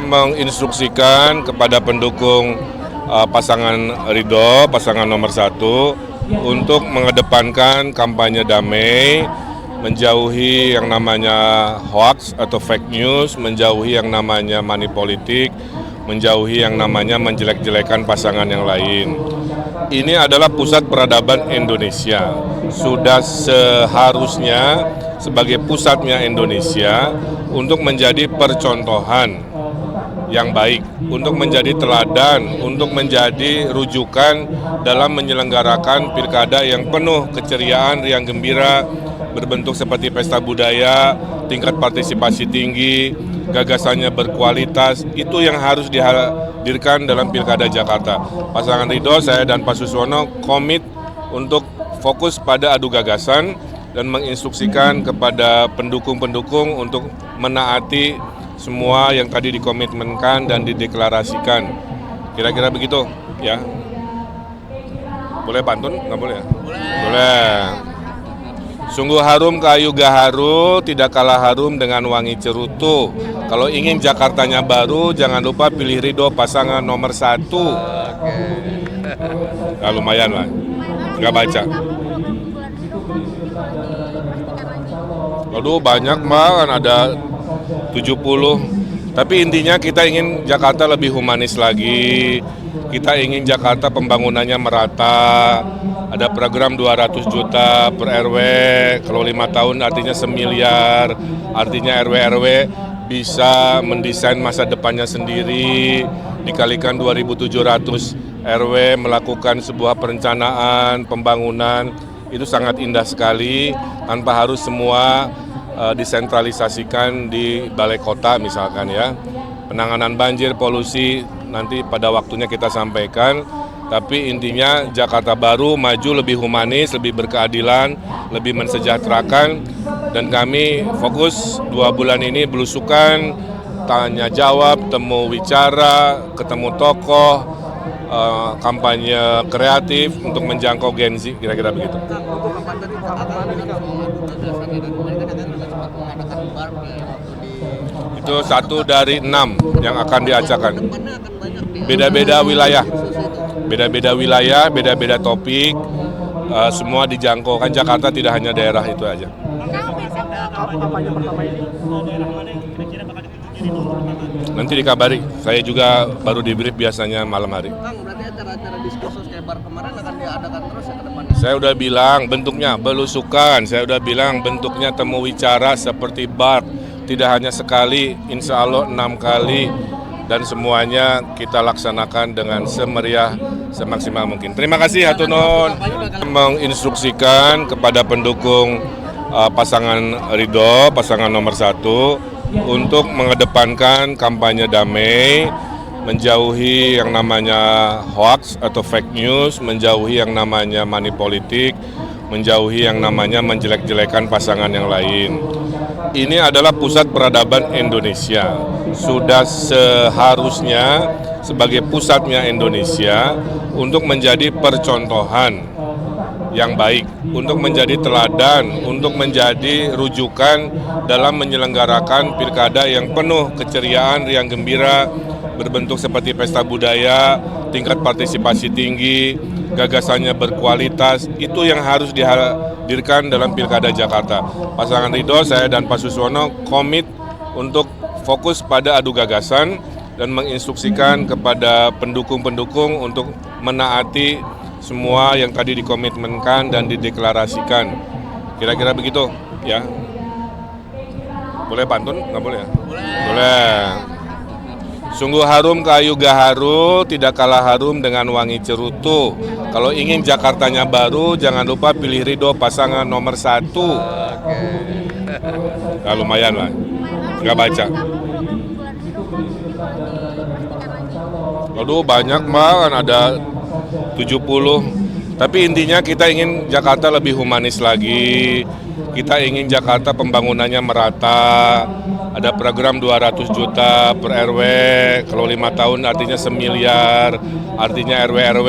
Menginstruksikan kepada pendukung pasangan Ridho, pasangan nomor 1, untuk mengedepankan kampanye damai, menjauhi yang namanya hoax atau fake news, menjauhi yang namanya money politik, menjauhi yang namanya menjelek-jelekan pasangan yang lain. Ini adalah pusat peradaban Indonesia. Sudah seharusnya sebagai pusatnya Indonesia untuk menjadi percontohan yang baik, untuk menjadi teladan, untuk menjadi rujukan dalam menyelenggarakan pilkada yang penuh keceriaan, riang gembira, berbentuk seperti pesta budaya, tingkat partisipasi tinggi, gagasannya berkualitas. Itu yang harus dihadirkan dalam pilkada Jakarta. Pasangan Ridho, saya dan Pak Suswono komit untuk fokus pada adu gagasan dan menginstruksikan kepada pendukung-pendukung untuk menaati semua yang tadi dikomitmenkan dan dideklarasikan. Kira-kira begitu, ya. Boleh pantun? Nggak boleh ya? Boleh. Sungguh harum kayu gaharu, tidak kalah harum dengan wangi cerutu. Kalau ingin Jakartanya baru, jangan lupa pilih Ridho, pasangan nomor 1. Nah, lumayan lah, nggak baca. Aduh banyak Mbak, kan ada 70. Tapi intinya kita ingin Jakarta lebih humanis lagi. Kita ingin Jakarta pembangunannya merata. Ada program 200 juta per RW. Kalau 5 tahun artinya 1 miliar. Artinya RW-RW bisa mendesain masa depannya sendiri. Dikalikan 2.700 RW melakukan sebuah perencanaan pembangunan. Itu sangat indah sekali tanpa harus semua disentralisasikan di balai kota misalkan ya. Penanganan banjir, polusi nanti pada waktunya kita sampaikan. Tapi intinya Jakarta baru, maju, lebih humanis, lebih berkeadilan, lebih mensejahterakan. Dan kami fokus 2 bulan ini belusukan, tanya jawab, temu wicara, ketemu tokoh, kampanye kreatif untuk menjangkau Gen Z, kira-kira begitu. Itu 1 dari 6 yang akan diacakan. Beda-beda wilayah, beda-beda topik, semua dijangkau. Kan Jakarta tidak hanya daerah itu aja. Nanti dikabari, saya juga baru di brief biasanya malam hari. Kang, berarti acara-acara diskursus kayak bar kemarin akan diadakan terus ya ke depannya? Saya udah bilang bentuknya belusukan, saya udah bilang bentuknya temu wicara seperti bar. Tidak hanya sekali, insya Allah 6 kali. Dan semuanya kita laksanakan dengan semeriah, semaksimal mungkin. Terima kasih, hatur nuhun. Menginstruksikan kepada pendukung pasangan Ridho, pasangan nomor 1, untuk mengedepankan kampanye damai, menjauhi yang namanya hoax atau fake news, menjauhi yang namanya money politik, menjauhi yang namanya menjelek-jelekan pasangan yang lain. Ini adalah pusat peradaban Indonesia. Sudah seharusnya sebagai pusatnya Indonesia untuk menjadi percontohan yang baik, untuk menjadi teladan, untuk menjadi rujukan dalam menyelenggarakan pilkada yang penuh keceriaan, riang gembira, berbentuk seperti pesta budaya, tingkat partisipasi tinggi, gagasannya berkualitas. Itu yang harus dihadirkan dalam pilkada Jakarta. Pasangan Ridho, saya dan Pak Suswono komit untuk fokus pada adu gagasan dan menginstruksikan kepada pendukung-pendukung untuk menaati semua yang tadi dikomitmenkan dan dideklarasikan. Kira-kira begitu, ya. Boleh pantun? Nggak boleh ya? Boleh. Sungguh harum kayu gaharu, tidak kalah harum dengan wangi cerutu. Kalau ingin Jakartanya baru, jangan lupa pilih Ridho, pasangan nomor 1. Nah, lumayan lah, nggak baca. Aduh banyak Mbak, kan ada 70. Tapi intinya kita ingin Jakarta lebih humanis lagi. Kita ingin Jakarta pembangunannya merata. Ada program 200 juta per RW. Kalau 5 tahun artinya 1 miliar. Artinya RW-RW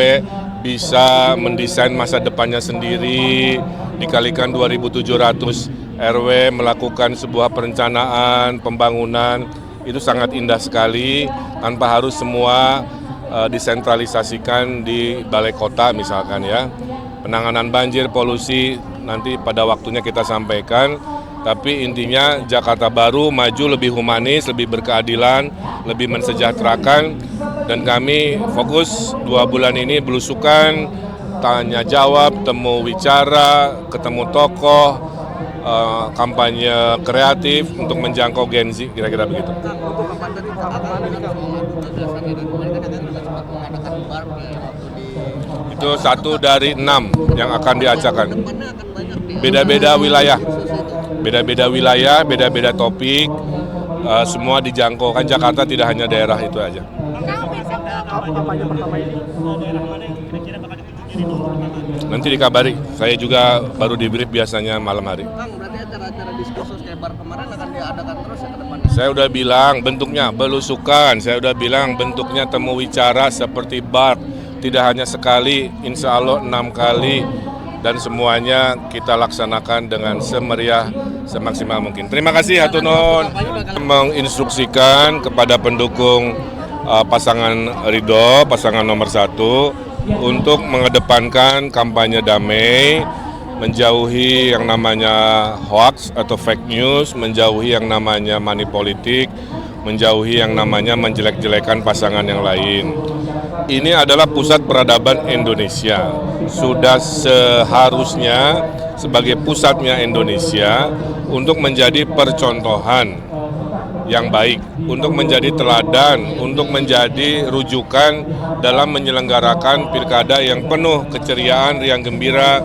bisa mendesain masa depannya sendiri. Dikalikan 2.700 RW melakukan sebuah perencanaan pembangunan. itu sangat indah sekali tanpa harus semua disentralisasikan di balai kota misalkan ya. Penanganan banjir, polusi nanti pada waktunya kita sampaikan, tapi intinya Jakarta Baru maju lebih humanis, lebih berkeadilan, lebih mensejahterakan, dan kami fokus 2 bulan ini belusukan, tanya jawab, temu wicara, ketemu tokoh, kampanye kreatif untuk menjangkau Gen Z, kira-kira begitu. Kang, untuk kapan tadi akan bilang soal adu gagasan ya, dan kemarin kan juga sempat mengadakan bar ya waktu di Itu 1 dari 6 yang akan diacakan. depannya akan banyak di Beda-beda wilayah, khusus itu. beda-beda wilayah, beda-beda topik, semua dijangkau. Kan Jakarta tidak hanya daerah itu aja. Kampanye pertama ini daerah mana yang kira-kira bakal dituju di nomor pertama? Nanti dikabari, saya juga baru di brief biasanya malam hari. Kang, berarti acara-acara diskursus kayak bar kemarin akan diadakan terus ya ke depannya? Saya udah bilang bentuknya belusukan, saya udah bilang bentuknya temu wicara seperti bar. Tidak hanya sekali, insya Allah 6 kali. Dan semuanya kita laksanakan dengan semeriah, semaksimal mungkin. Terima kasih Hatunun. Menginstruksikan kepada pendukung pasangan Ridho, pasangan nomor 1, untuk mengedepankan kampanye damai, menjauhi yang namanya hoax atau fake news, menjauhi yang namanya money politik, menjauhi yang namanya menjelek-jelekan pasangan yang lain. Ini adalah pusat peradaban Indonesia. Sudah seharusnya sebagai pusatnya Indonesia untuk menjadi percontohan yang baik, untuk menjadi teladan, untuk menjadi rujukan dalam menyelenggarakan pilkada yang penuh keceriaan, riang gembira,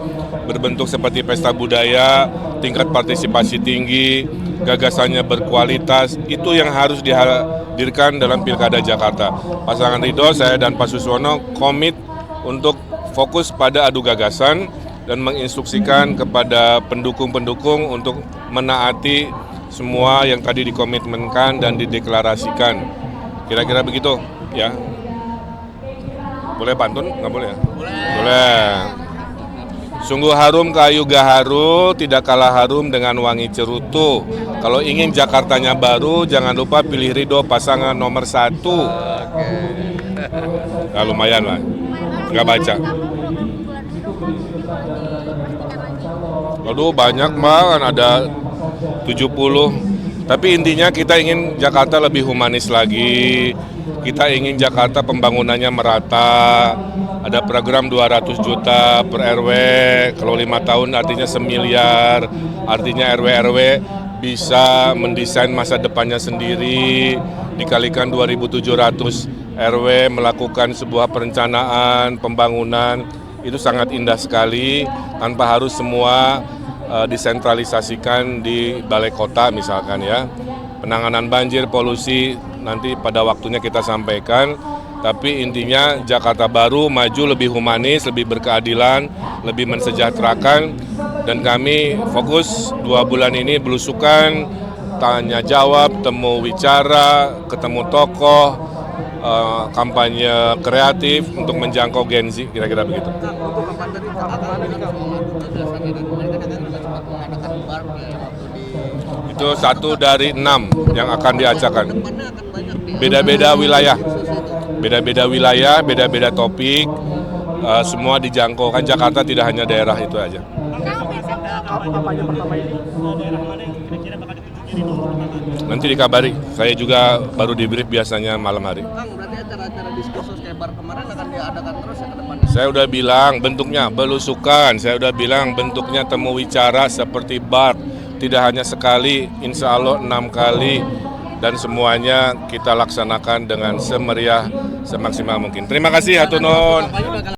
berbentuk seperti pesta budaya, tingkat partisipasi tinggi, gagasannya berkualitas. Itu yang harus dihadirkan dalam pilkada Jakarta. Pasangan Ridho, saya dan Pak Suswono komit untuk fokus pada adu gagasan dan menginstruksikan kepada pendukung-pendukung untuk menaati semua yang tadi dikomitmenkan dan dideklarasikan. Kira-kira begitu ya. Boleh pantun? Nggak boleh ya? Boleh. Sungguh harum kayu gaharu, tidak kalah harum dengan wangi cerutu. Kalau ingin Jakartanya baru, jangan lupa pilih Ridho pasangan nomor 1. Nah, lumayan lah, nggak baca. Aduh banyak Mbak, kan ada 70. Tapi intinya kita ingin Jakarta lebih humanis lagi. Kita ingin Jakarta pembangunannya merata. Ada program 200 juta per RW. Kalau 5 tahun artinya 1 miliar. Artinya RW-RW bisa mendesain masa depannya sendiri. Dikalikan 2.700 RW melakukan sebuah perencanaan pembangunan. Itu sangat indah sekali tanpa harus semua disentralisasikan di balai kota misalkan ya. Penanganan banjir, polusi nanti pada waktunya kita sampaikan, tapi intinya Jakarta Baru maju lebih humanis, lebih berkeadilan, lebih mensejahterakan, dan kami fokus 2 bulan ini belusukan, tanya jawab, temu wicara, ketemu tokoh, kampanye kreatif untuk menjangkau Gen Z, kira-kira begitu. Kang, untuk kapan tadi akan bilang soal adu gagasan ya, dan kemarin kan juga sempat mengadakan bar ya waktu di Itu 1 dari 6 yang akan diacakan. depannya akan banyak di Beda-beda wilayah, khusus itu. beda-beda wilayah, beda-beda topik, semua dijangkau. Kan Jakarta tidak hanya daerah itu aja. Kampanye pertama ini daerah mana yang kira-kira bakal dituju di nomor pertama? Nanti dikabari, saya juga baru di brief biasanya malam hari. Kang, berarti acara-acara diskursus kayak bar kemarin akan diadakan terus ya ke depannya? Saya udah bilang bentuknya belusukan, saya udah bilang bentuknya temu wicara seperti bar. Tidak hanya sekali, insya Allah 6 kali. Dan semuanya kita laksanakan dengan semeriah, semaksimal mungkin. Terima kasih Hatunun. Kampanye bakal